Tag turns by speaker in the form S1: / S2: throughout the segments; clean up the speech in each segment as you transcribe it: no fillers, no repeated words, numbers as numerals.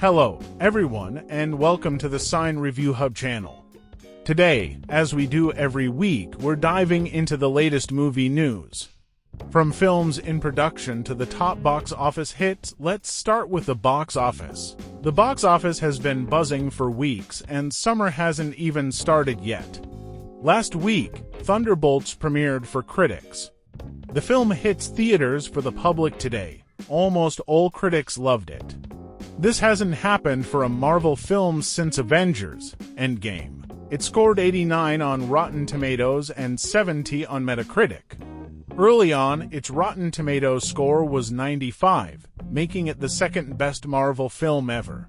S1: Hello, everyone, and welcome to the Cine Review Hub channel. Today, as we do every week, we're diving into the latest movie news. From films in production to the top box office hits, let's start with the box office. The box office has been buzzing for weeks, and summer hasn't even started yet. Last week, Thunderbolts premiered for critics. The film hits theaters for the public today. Almost all critics loved it. This hasn't happened for a Marvel film since Avengers: Endgame. It scored 89 on Rotten Tomatoes and 70 on Metacritic. Early on, its Rotten Tomatoes score was 95, making it the second-best Marvel film ever.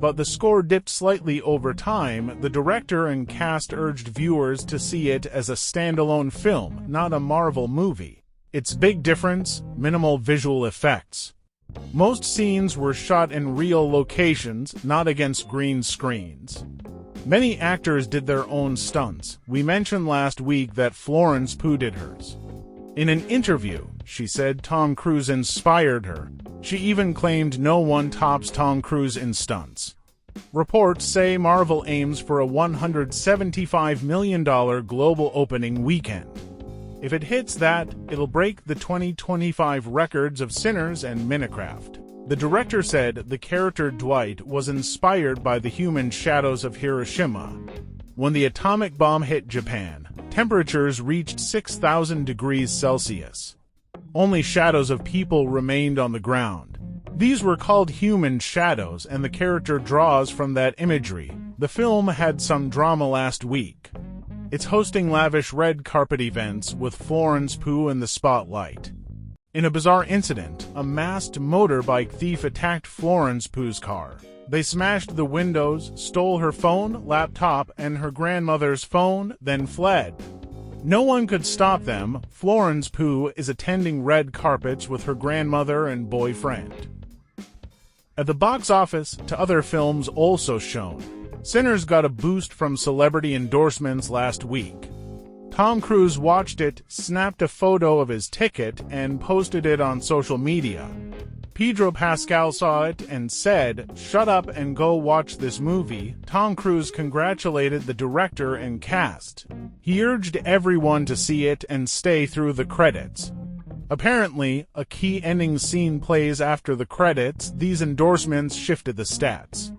S1: But the score dipped slightly over time. The director and cast urged viewers to see it as a standalone film, not a Marvel movie. Its big difference: minimal visual effects. Most scenes were shot in real locations, not against green screens. Many actors did their own stunts. We mentioned last week that Florence Pugh did hers. In an interview, she said Tom Cruise inspired her. She even claimed no one tops Tom Cruise in stunts. Reports say Marvel aims for a $175 million global opening weekend. If it hits that, it'll break the 2025 records of Sinners and Minecraft. The director said the character Dwight was inspired by the human shadows of Hiroshima. When the atomic bomb hit Japan, temperatures reached 6,000 degrees Celsius. Only shadows of people remained on the ground. These were called human shadows, and the character draws from that imagery. The film had some drama last week. It's hosting lavish red carpet events with Florence Pugh in the spotlight. In a bizarre incident, a masked motorbike thief attacked Florence Pugh's car. They smashed the windows, stole her phone, laptop, and her grandmother's phone, then fled. No one could stop them. Florence Pugh is attending red carpets with her grandmother and boyfriend. At the box office, two other films also shown. Sinners got a boost from celebrity endorsements last week. Tom Cruise watched it, snapped a photo of his ticket, and posted it on social media. Pedro Pascal saw it and said, "Shut up and go watch this movie." Tom Cruise congratulated the director and cast. He urged everyone to see it and stay through the credits. Apparently, a key ending scene plays after the credits. These endorsements shifted the stats.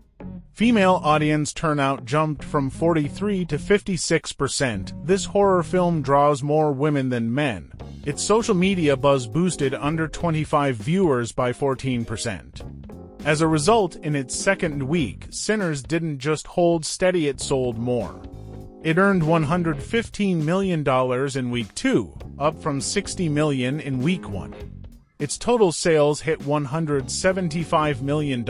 S1: Female audience turnout jumped from 43 to 56%. This horror film draws more women than men. Its social media buzz boosted under 25 viewers by 14%. As a result, in its second week, Sinners didn't just hold steady, it sold more. It earned $115 million in week 2, up from $60 million in week 1. Its total sales hit $175 million.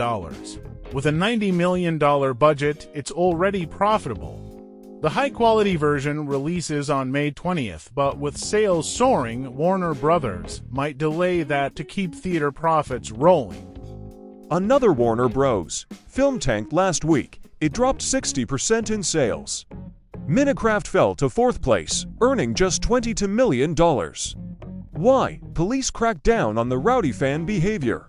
S1: With a $90 million budget, it's already profitable. The high-quality version releases on May 20th, but with sales soaring, Warner Bros. Might delay that to keep theater profits rolling.
S2: Another Warner Bros. film tanked last week. It dropped 60% in sales. Minecraft fell to 4th place, earning just $22 million. Why? Police cracked down on the rowdy fan behavior.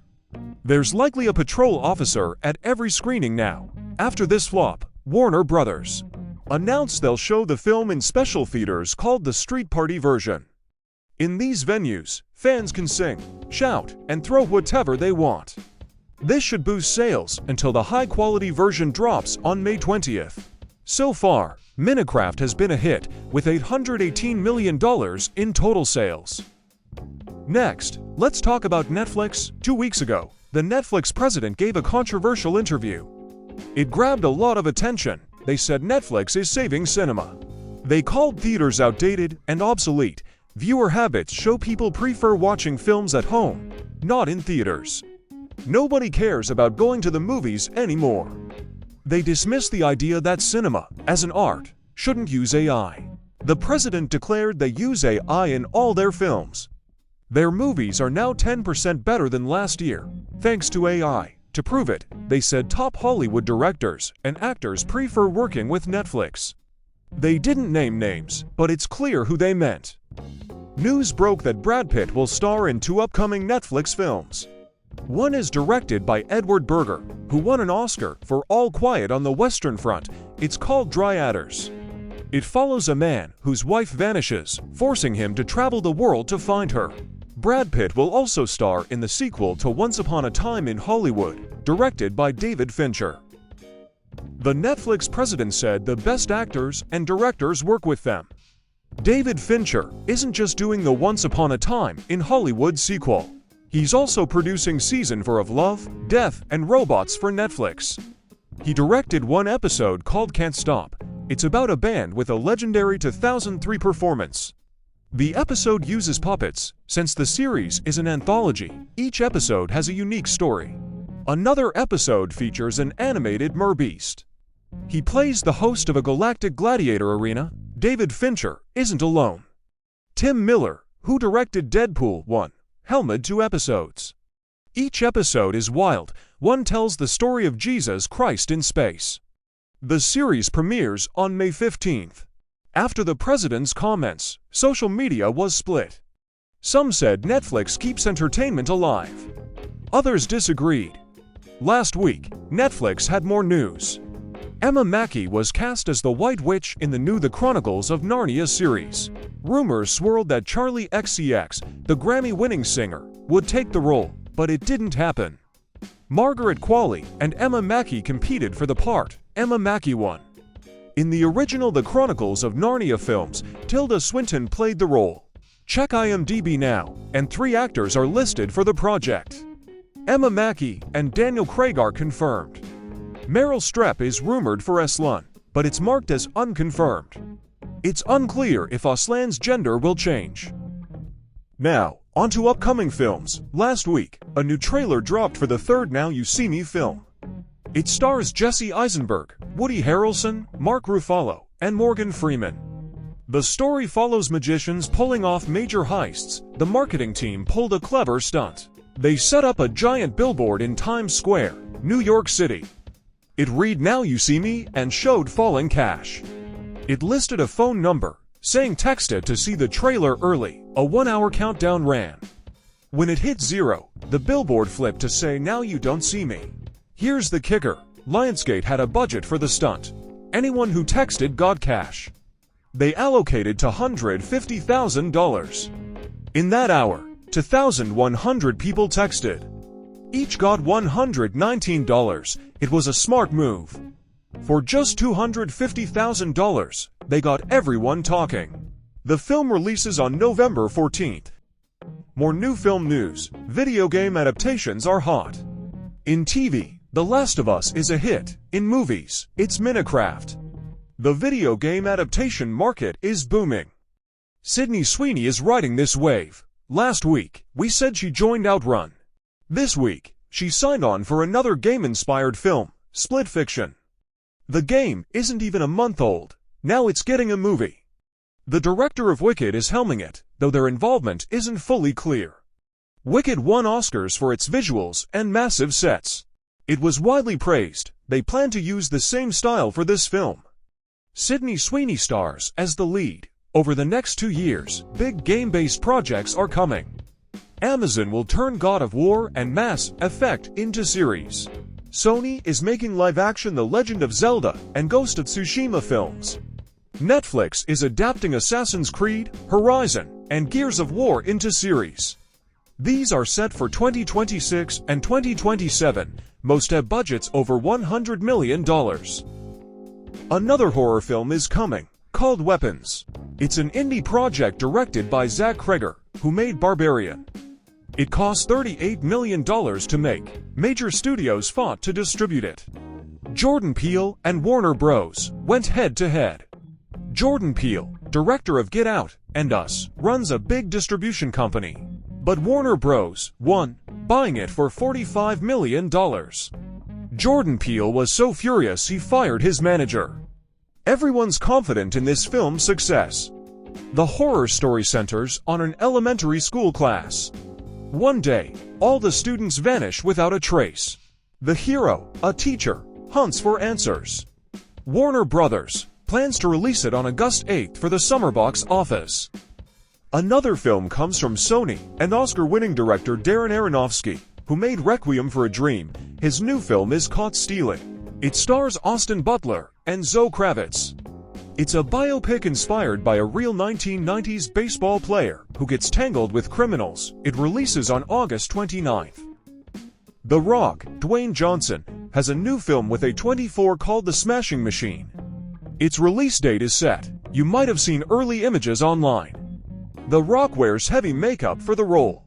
S2: There's likely a patrol officer at every screening now. After this flop, Warner Bros. announced they'll show the film in special theaters called the Street Party version. In these venues, fans can sing, shout, and throw whatever they want. This should boost sales until the high-quality version drops on May 20th. So far, Minecraft has been a hit with $818 million in total sales. Next, let's talk about Netflix. 2 weeks ago, the Netflix president gave a controversial interview. It grabbed a lot of attention. They said Netflix is saving cinema. They called theaters outdated and obsolete. Viewer habits show people prefer watching films at home, not in theaters. Nobody cares about going to the movies anymore. They dismissed the idea that cinema, as an art, shouldn't use AI. The president declared they use AI in all their films. Their movies are now 10% better than last year, thanks to AI. To prove it, they said top Hollywood directors and actors prefer working with Netflix. They didn't name names, but it's clear who they meant. News broke that Brad Pitt will star in 2 upcoming Netflix films. One is directed by Edward Berger, who won an Oscar for All Quiet on the Western Front. It's called Dryaders. It follows a man whose wife vanishes, forcing him to travel the world to find her. Brad Pitt will also star in the sequel to Once Upon a Time in Hollywood, directed by David Fincher. The Netflix president said the best actors and directors work with them. David Fincher isn't just doing the Once Upon a Time in Hollywood sequel. He's also producing Season 4 of Love, Death, and Robots for Netflix. He directed one episode called Can't Stop. It's about a band with a legendary 2003 performance. The episode uses puppets. Since the series is an anthology, each episode has a unique story. Another episode features an animated merbeast. He plays the host of a galactic gladiator arena. David Fincher isn't alone. Tim Miller, who directed Deadpool 1, helmed 2 episodes. Each episode is wild. One tells the story of Jesus Christ in space. The series premieres on May 15th. After the president's comments, social media was split. Some said Netflix keeps entertainment alive. Others disagreed. Last week, Netflix had more news. Emma Mackey was cast as the White Witch in the new The Chronicles of Narnia series. Rumors swirled that Charlie XCX, the Grammy-winning singer, would take the role, but it didn't happen. Margaret Qualley and Emma Mackey competed for the part. Emma Mackey won. In the original The Chronicles of Narnia films, Tilda Swinton played the role. Check IMDb now, and 3 actors are listed for the project. Emma Mackey and Daniel Craig are confirmed. Meryl Streep is rumored for Aslan, but it's marked as unconfirmed. It's unclear if Aslan's gender will change. Now, on to upcoming films. Last week, a new trailer dropped for the third Now You See Me film. It stars Jesse Eisenberg, Woody Harrelson, Mark Ruffalo, and Morgan Freeman. The story follows magicians pulling off major heists. The marketing team pulled a clever stunt. They set up a giant billboard in Times Square, New York City. It read "Now You See Me" and showed falling cash. It listed a phone number, saying text it to see the trailer early. A 1-hour countdown ran. When it hit 0, the billboard flipped to say "Now You Don't See Me." Here's the kicker. Lionsgate had a budget for the stunt. Anyone who texted got cash. They allocated $250,000. In that hour, 2,100 people texted. Each got $119. It was a smart move. For just $250,000, they got everyone talking. The film releases on November 14th. More new film news. Video game adaptations are hot. In TV, The Last of Us is a hit. In movies, it's Minecraft. The video game adaptation market is booming. Sydney Sweeney is riding this wave. Last week, we said she joined Outrun. This week, she signed on for another game-inspired film, Split Fiction. The game isn't even a month old. Now it's getting a movie. The director of Wicked is helming it, though their involvement isn't fully clear. Wicked won Oscars for its visuals and massive sets. It was widely praised. They plan to use the same style for this film. Sydney Sweeney stars as the lead. Over the next 2 years, big game-based projects are coming. Amazon will turn God of War and Mass Effect into series. Sony is making live-action The Legend of Zelda and Ghost of Tsushima films. Netflix is adapting Assassin's Creed, Horizon, and Gears of War into series. These are set for 2026 and 2027. Most have budgets over $100 million. Another horror film is coming, called Weapons. It's an indie project directed by Zach Kreger, who made Barbarian. It cost $38 million to make. Major studios fought to distribute it. Jordan Peele and Warner Bros. Went head-to-head. Jordan Peele, director of Get Out and Us, runs a big distribution company. But Warner Bros. Won, buying it for $45 million. Jordan Peele was so furious he fired his manager. Everyone's confident in this film's success. The horror story centers on an elementary school class. One day, all the students vanish without a trace. The hero, a teacher, hunts for answers. Warner Brothers plans to release it on August 8th for the summer box office. Another film comes from Sony and Oscar-winning director Darren Aronofsky. who made Requiem for a Dream, his new film is Caught Stealing. It stars Austin Butler and Zoe Kravitz. It's a biopic inspired by a real 1990s baseball player who gets tangled with criminals. It releases on August 29th. The Rock, Dwayne Johnson, has a new film with A24 called The Smashing Machine. Its release date is set. You might have seen early images online. The Rock wears heavy makeup for the role.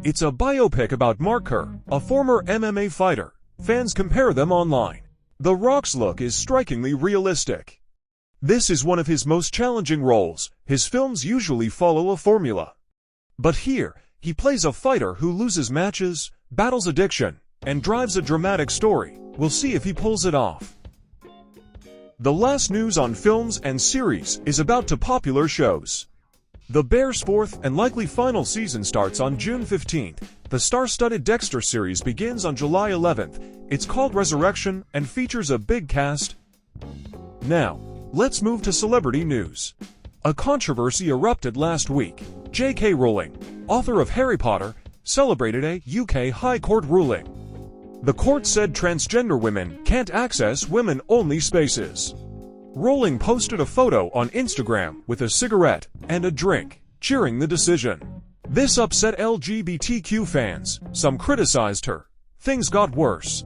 S2: It's a biopic about Mark Kerr, a former MMA fighter. Fans compare them online. The Rock's look is strikingly realistic. This is one of his most challenging roles. His films usually follow a formula. But here, he plays a fighter who loses matches, battles addiction, and drives a dramatic story. We'll see if he pulls it off. The last news on films and series is about to popular shows. The Bear's fourth and likely final season starts on June 15th. The star-studded Dexter series begins on July 11th. It's called Resurrection and features a big cast. Now, let's move to celebrity news. A controversy erupted last week. J.K. Rowling, author of Harry Potter, celebrated a UK High Court ruling. The court said transgender women can't access women-only spaces. Rowling posted a photo on Instagram with a cigarette and a drink, cheering the decision. This upset LGBTQ fans. Some criticized her. Things got worse.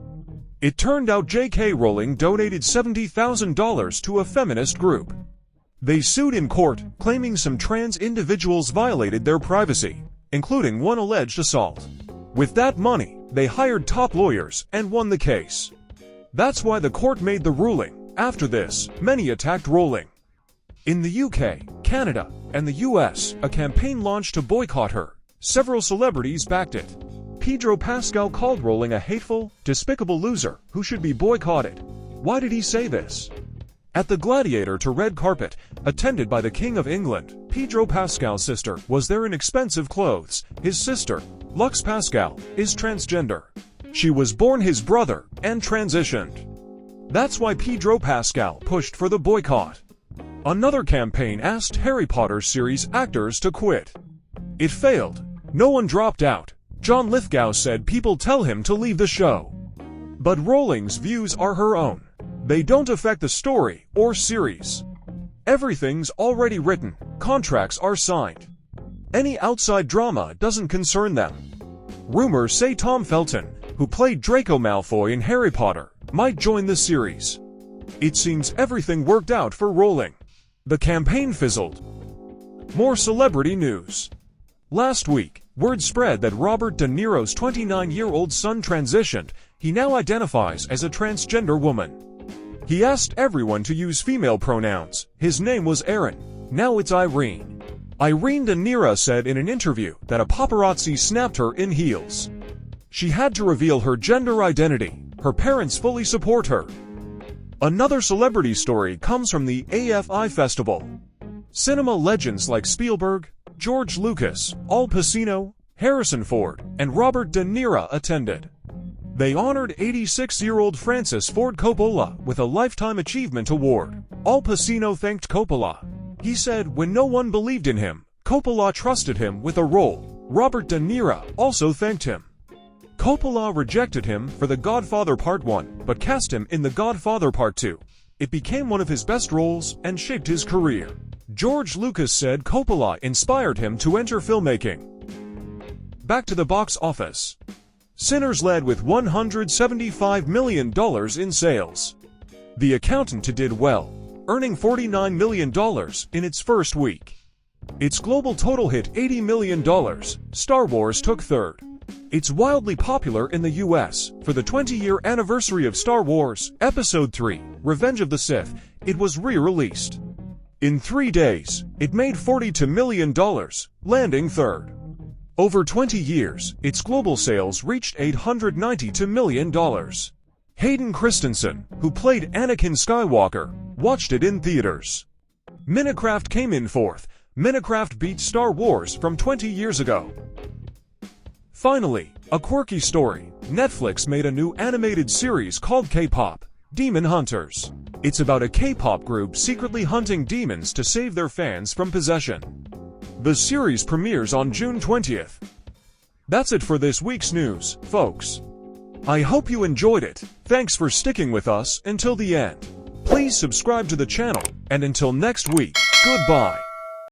S2: It turned out J.K. Rowling donated $70,000 to a feminist group. They sued in court, claiming some trans individuals violated their privacy, including one alleged assault. With that money, they hired top lawyers and won the case. That's why the court made the ruling. After this, many attacked Rowling. In the UK, Canada, and the US, a campaign launched to boycott her. Several celebrities backed it. Pedro Pascal called Rowling a hateful, despicable loser who should be boycotted. Why did he say this? At the Gladiator to red carpet, attended by the King of England, Pedro Pascal's sister was there in expensive clothes. His sister, Lux Pascal, is transgender. She was born his brother and transitioned. That's why Pedro Pascal pushed for the boycott. Another campaign asked Harry Potter series actors to quit. It failed. No one dropped out. John Lithgow said people tell him to leave the show. But Rowling's views are her own. They don't affect the story or series. Everything's already written. Contracts are signed. Any outside drama doesn't concern them. Rumors say Tom Felton, who played Draco Malfoy in Harry Potter, might join the series. It seems everything worked out for Rowling. The campaign fizzled. More celebrity news. Last week, word spread that Robert De Niro's 29-year-old son transitioned. He now identifies as a transgender woman. He asked everyone to use female pronouns. His name was Aaron. Now it's Irene. Irene De Niro said in an interview that a paparazzi snapped her in heels. She had to reveal her gender identity. Her parents fully support her. Another celebrity story comes from the AFI Festival. Cinema legends like Spielberg, George Lucas, Al Pacino, Harrison Ford, and Robert De Niro attended. They honored 86-year-old Francis Ford Coppola with a Lifetime Achievement Award. Al Pacino thanked Coppola. He said when no one believed in him, Coppola trusted him with a role. Robert De Niro also thanked him. Coppola rejected him for The Godfather Part 1, but cast him in The Godfather Part 2. It became one of his best roles and shaped his career. George Lucas said Coppola inspired him to enter filmmaking. Back to the box office. Sinners led with $175 million in sales. The Accountant did well, earning $49 million in its first week. Its global total hit $80 million. Star Wars took third. It's wildly popular in the US. For the 20-year anniversary of Star Wars, Episode 3, Revenge of the Sith, it was re-released. In 3 days, it made $42 million, landing third. Over 20 years, its global sales reached $892 million. Hayden Christensen, who played Anakin Skywalker, watched it in theaters. Minecraft came in fourth. Minecraft beat Star Wars from 20 years ago. Finally, a quirky story. Netflix made a new animated series called K-Pop, Demon Hunters. It's about a K-pop group secretly hunting demons to save their fans from possession. The series premieres on June 20th. That's it for this week's news, folks. I hope you enjoyed it. Thanks for sticking with us until the end. Please subscribe to the channel, and until next week, goodbye.